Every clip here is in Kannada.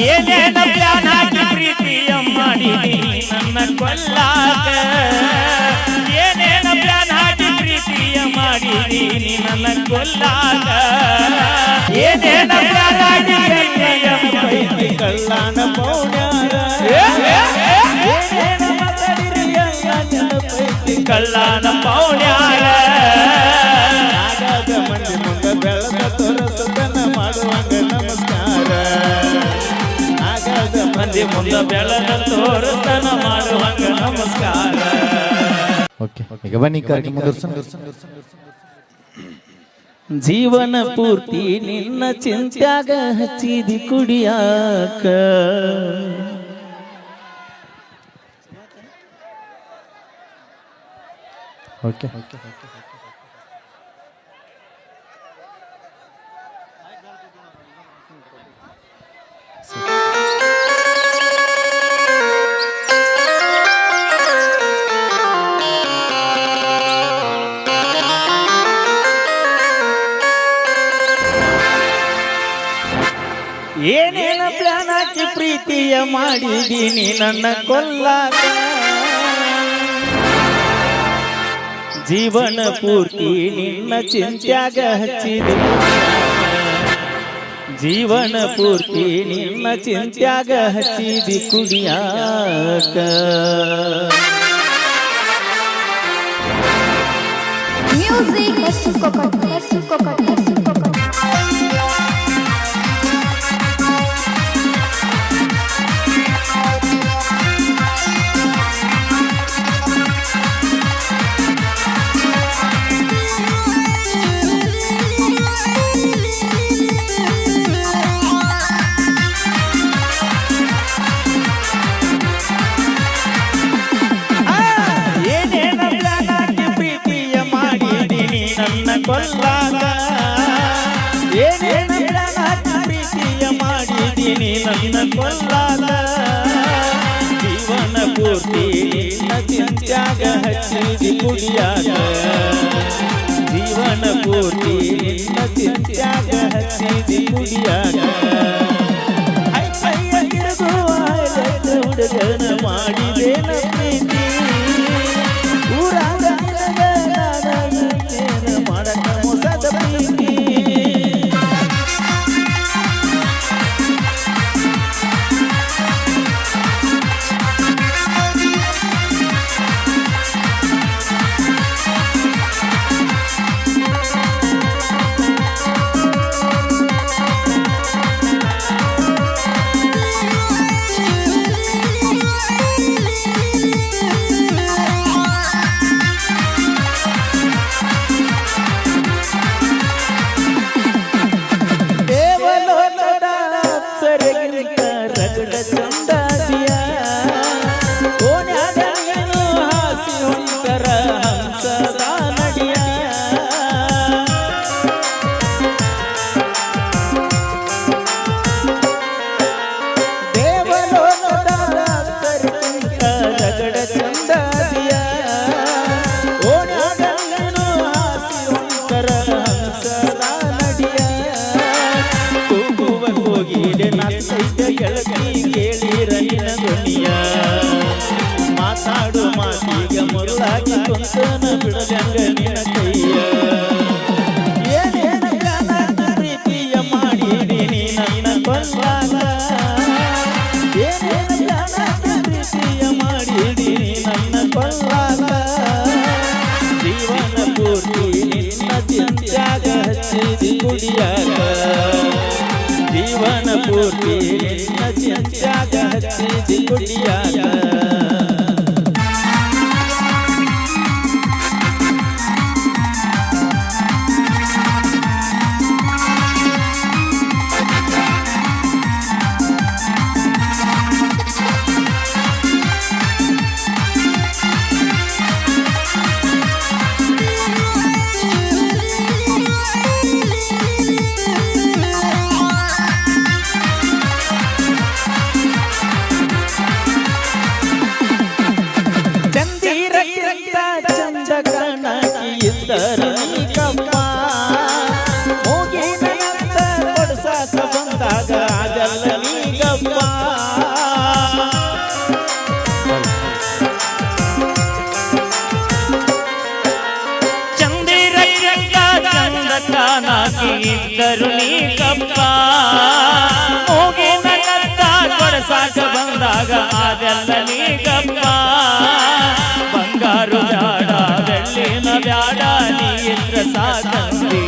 ಏನೇನ ಪ್ಲಾನ್ ಹಾಕಿ ಪ್ರೀತಿಯ ಮಾಡಿದಿ ನನ್ನ ಕೊಲ್ಲಾಕ ಏನೇನ ಪ್ಲಾನ್ ಹಾಕಿ ಪ್ರೀತಿಯ ಮಾಡಿದಿ ನನ್ನ ಕೊಲ್ಲಾಕ ಏನೇನ ಪ್ಲಾನ್ ಹಾಕಿ ಪ್ರೀತಿಯ ಮಾಡಿದಿ ಕಳ್ಳನ ಪೌಣ್ಯಾರ ಏನೇನ ಮಾತಾಡಿರಿ ಪೈಕಿ ಕಳ್ಳನ ಪೌಣ್ಯಾರ ಆಗಾಗ ಮಂದಿ ಮುಂದೆ ಬೆಳೆದ ತೋರಸತನ ಮಾಡುವಂಗ ನಮಸ್ಕಾರ ಆಗಾಗ ಮಂದಿ ಮುಂದೆ ಬೆಳೆದ ತೋರತನ ಮಾಡುವಂಗ ನಮಸ್ಕಾರ. ಓಕೆ ಈಗ ಬನ್ನಿ ಕಾರ್ಯಕ್ರಮ ಮುಂದುವರ್ಸೋಣ. ಜೀವನ ಪೂರ್ತಿ ನಿನ್ನ ಚಿಂತ್ಯಾಗ ಹಚ್ಚಿದಿ ಕುಡಿಯಾಕ ಓಕೆ ಏನೇನ ಪ್ಲಾನ್ ಹಾಕಿ ಪ್ರೀತಿಯ ಮಾಡಿದೀನಿ ನನ್ನ ಕೊಲ್ಲಾಕ ಜೀವನ ಪೂರ್ತಿ ನಿನ್ನ ಚಿಂತ್ಯಾಗ ಹಚ್ಚಿದಿ ಜೀವನ ಪೂರ್ತಿ ನಿನ್ನ ಚಿಂತ್ಯಾಗ ಹಚ್ಚಿದಿ ಕುಡಿಯಾಕ Music Coconut. ಏನೇನ ಪ್ಲಾನ್ ಹಾಕಿ ಪ್ರೀತಿಯ ಮಾಡಿದೀನಿ ನನ್ನ ಕೊಲ್ಲಾಕ ಏನೇನ ಪ್ಲಾನ್ ಹಾಕಿ ಪ್ರೀತಿಯ ಮಾಡಿದೀನಿ ನನ್ನ ಕೊಲ್ಲಾಕ ಜೀವನ ಪೂರ್ತಿ ನಿನ್ನ ಚಿಂತ್ಯಾಗ ಹಚ್ಚಿದಿ ಕುಡಿಯಾಕ ಜೀವನ ಪೂರ್ತಿ ನಿನ್ನ ಚಿಂತ್ಯಾಗ ಹಚ್ಚಿದಿ ಕುಡಿಯಾಕ ಹುಡುಗನ ಮಾಡಿದೇನ ಪ್ರೀತಿ ಊರಾಗ ಮಾಡಕ ಮೋಸದ ಪ್ರೀತಿ ರಗಡ ಚಂದಾದಿಯ ಓಣ್ಯಾಗ ನೀನು ಹಾಸಿ ಹೊಂಟರ ಹಂಸದ ನಡಿಯ ದೇವಲೋಕದ ರಗಡ ಚಂದಾದಿಯ ಓಣ್ಯಾಗ ನೀನು ಹಾಸಿ ಹೊಂಟರ ಹಂಸದ ನಡಿಯ ಹೋಗಿಡೆ ನೈತ ಗೆಳತಿ ಕೇಳಿರ ನಿನ್ನ ಧ್ವನಿಯ ಮಾತಾಡು ಮಾತಿಗ ಮರುಳಾಗಿ ಕೊಂತನ ಬಿಡದಂಗ ನಿನ್ನ ಕೈಯ ಏನೇನ ಪ್ರೀತಿಯ ಮಾಡಿದೀನಿ ನನ್ನ ಕೊಲ್ಲಾಕ ಏನೇನ ಪ್ರೀತಿಯ ಮಾಡಿದೀನಿ ನನ್ನ ಕೊಲ್ಲಾಕ ಜೀವನ ಪೂರ್ತಿ ನಿನ್ನ ಚಿಂತ್ಯಾಗ ಹಚ್ಚಿದಿ ಕುಡಿಯಾಕ ಜೀವನ ಪೂರ್ತಿ ನಿನ್ನ ಚಿಂತ್ಯಾಗ ಹಚ್ಚಿದಿ ಕುಡಿಯಾಕ ಕಪ್ಪ ಮೂಗಿನ ಕೊಡ್ಸಾಕ ಬಂದಾಗ ಆಗಲ್ಲ ನೀ ಗಪ್ಪ ಇದ್ದರು ನೀ ಕಪ್ಪ ಮೂಗಿನ ಕತ್ತ ಕೊಡಸಾಕ ಬಂದಾಗ ಅದೆಲ್ಲ ನೀ ಕಪ್ಪ ಬಂಗಾರು ಬ್ಯಾಡ ಬೆಳ್ಳಿನ ಬ್ಯಾಡ ನೀ ಇದ್ರ ಸಾಕಂದಿ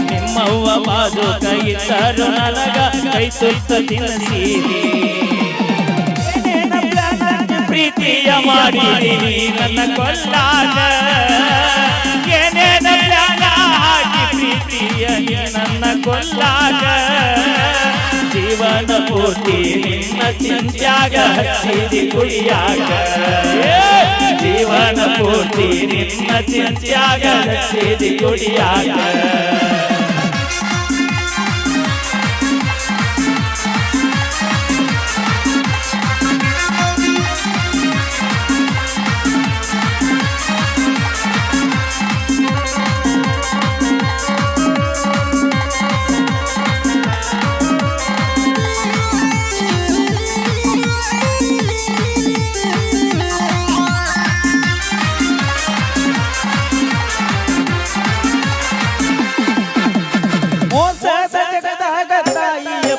ನಿಮ್ಮವ್ವ ಬಾಜುಕ ಇದ್ದರು ನನಗ ಕೈ ತುತ್ತ ತಿನ್ನಸೀರಿ ಪ್ರೀತಿಯ ಮಾಡಿದೀನಿ ನನ್ನ ಕೊಲ್ಲಾಗ ಏನೇನ ಪ್ಲಾನ ಹಾಕಿ ಪ್ರೀತಿಯ ನನ್ನ ಕೊಲ್ಲಾಗ ಜೀವನ ಪೂರ್ತಿ ನಿನ್ನ ಚಿಂತ್ಯಾಗ ಹಚ್ಚಿದಿ ಕುಡಿಯಾಗ ಜೀವನ ಪೂರ್ತಿ ನಿನ್ನ ಚಿಂತ್ಯಾಗ ಹಚ್ಚಿದಿ ಕುಡಿಯಾಗ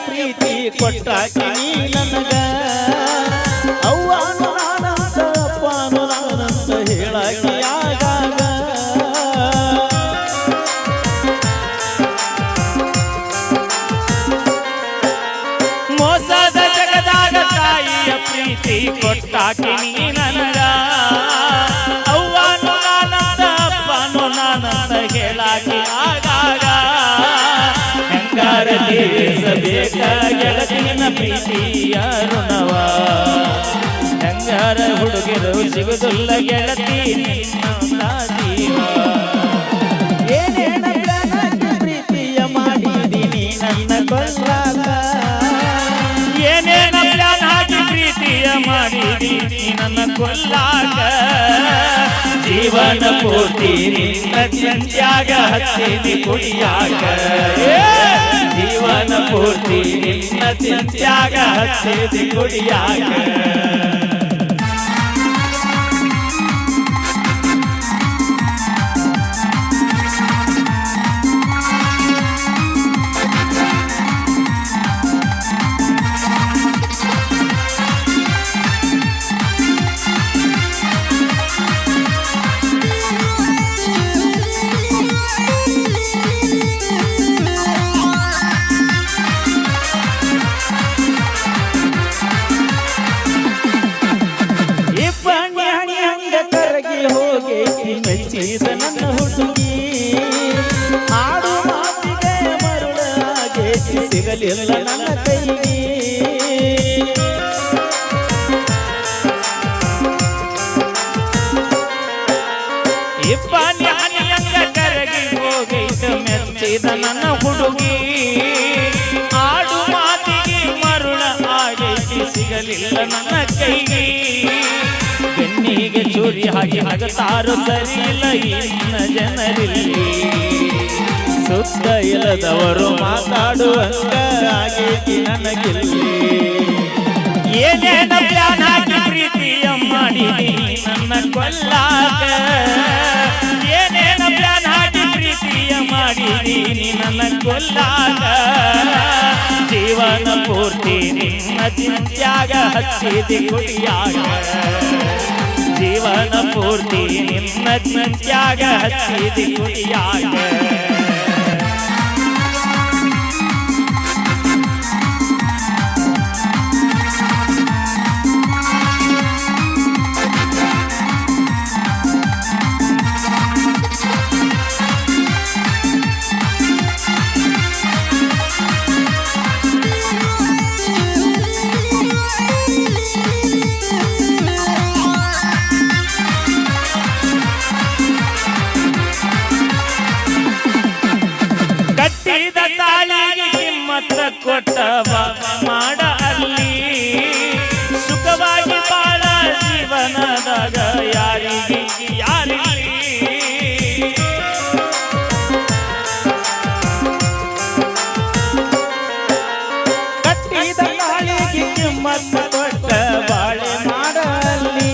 ಪ್ರೀತಿ ಕೊಟ್ಟಾಕಿ ನೀ ನನಗ ಅವ್ವಾನು ನಾನಂತ ಅಪ್ಪಾನು ನಾನಂತ ಹೇಳಾಕಿ ಆಗಾಗ ಮೋಸದ ಜಗದಾಗ ತಾಯಿಯ ಪ್ರೀತಿ ಕೊಟ್ಟಾಕಿ ನೀ ನನಗ ಅವ್ವಾನು ನಾನಂತ ಅಪ್ಪನು ನಾನಂತ ಹೇಳಾಕಿ ಆಗಾಗ ಹೆಂಗಾರ ತೀರಿಸಬೇಕ ಗೆಳತಿನ ಪ್ರೀತಿಯ ಋಣವ ಹೆಂಗಾರ ಹುಡುಗಿರು ಸಿಗುದಿಲ್ಲ ಗೆಳತಿ ನಿನ್ನ ಜೀವ ಏನೇನ ಪ್ರೀತಿಯ ಮಾಡಿದೀನಿ ನನ್ನ ಕೊಲ್ಲಾಗ ಏನೇನ ಪ್ಲಾನ್ ಹಾಕಿ ಪ್ರೀತಿಯ ಮಾಡಿದೀನಿ ನನ್ನ ಕೊಲ್ಲಾಗ ಜೀವನ ಪೂರ್ತಿ ನಿನ್ನ ಚಿಂತ್ಯಾಗ ಹಚ್ಚಿದಿ ಕುಡಿಯಾಗ ಜೀವನ ಪೂರ್ತಿ ನಿನ್ನ ಚಿಂತ್ಯಾಗ ಹಚ್ಚಿದಿ ಕುಡಿಯಾಗ ಮೆಚ್ಚಿದ ನನ್ನ ಹುಡುಗಿ ಆಡು ಮಾತಿಗೆ ಮರುಳಾಗೆ ಸಿಗಲಿಲ್ಲ ನನ್ನ ಕೈಗೆ ಇಬ್ಬನಿ ಹನಿಯಂಗ ಕರಗಿ ಹೋಗೈತ ಮೆಚ್ಚಿದ ನನ್ನ ಹುಡುಗಿ ಆಡು ಮಾತಿಗೆ ಮರುಳ ಆಗೈತಿ ಸಿಗಲಿಲ್ಲ ನನ್ನ ಕೈಗೆ ಬೆನ್ನಿಗೆ ಚೂರಿ ಹಾಕಿ ನಗತಾರು ಸರಿ ಇಲ್ಲ ಇನ್ನ ಜನರಿಲ್ಲಿ ಸುತ್ತ ಇಲ್ಲದವರು ಮಾತಾಡುವಂಗ ಆಗೇತಿ ನನಗಿಲ್ಲಿ ಏನೇನ ಪ್ಲಾನ್ ಹಾಕಿ ಪ್ರೀತಿಯ ಮಾಡಿದೀನಿ ನನ್ನ ಕೊಲ್ಲಾಗ ಏನೇನ ಪ್ಲಾನ್ ಹಾಕಿ ಪ್ರೀತಿಯ ಮಾಡಿದೀನಿ ನನ್ನ ಕೊಲ್ಲಾಗ ಜೀವನ ಪೂರ್ತಿ ನಿನ್ನ ಚಿಂತ್ಯಾಗ ಹಚ್ಚಿದಿ ಕುಡಿಯಾಗ ಜೀವನ ಪೂರ್ತಿ ನಿನ್ನ ಚಿಂತ್ಯಾಗ ಹಚ್ಚಿದಿ ಕುಡಿಯಾಗ ಕಟ್ಟಿದ ತಾಳಿಗೆ ಕಿಮ್ಮತ್ತ ಕೊಟ್ಟವ ಮಾಡ ಅಲ್ಲಿ ಸುಖವಾಗಿ ಬಾಳ ಜೀವನದಾಗ ಯಾರಿಗೆ ಯಾರಿಲ್ಲಿ ಕಟ್ಟಿದ ತಾಳಿಗೆ ಕಿಮ್ಮತ್ತ ಕೊಟ್ಟ ಬಾಳೆ ಮಾಡಲ್ಲಿ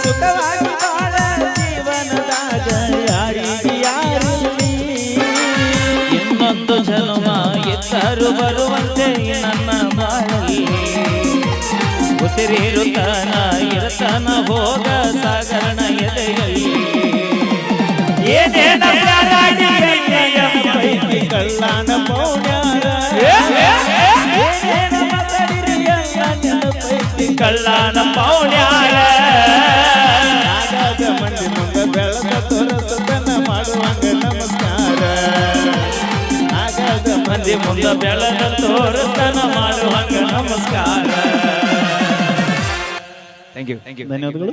ಸುಖವಾಗಿ ಬಾಳ ಜೀವನದಾಗ ಯಾರಿಗೆ ಯಾರಿಲ್ಲಿ ಇನ್ನೊಂದು ಜನ್ಮ ಎತ್ತರು ಬರುವಂತೆ ನನ್ನ ಬಾಳಲ್ಲಿ ಉಸಿರಿರುತ್ತಾನ ಇರತಾನ ಹೋಗ ಸಾಗರಣ ಎದೆಯಲ್ಲಿ ಏನೇನ ಬ್ಯಾರಾಡಿ ಪೈಕಿ ಕಳ್ಳಾನ ಪೌಣ್ಯಾರ ಏನೇನ ಮಾತಾಡಿರಿ ನನ್ನ ಪೈಕಿ ಕಳ್ಳನ ಪೌಣ್ಯಾರ ಆಗಾಗ ಮಂದಿ ಮುಂದೆ ಬೆಳೆದ ತೋರಸತನ ಮಾಡುವಂಗ ನಮಸ್ಕಾರ ಆಗಾಗ ಮಂದಿ ಮುಂದ ಬೆಳದ ತೋರಸ್ತನ ಮಾಡುವಂಗ ನಮಸ್ಕಾರ. ಧನ್ಯವಾದಗಳು.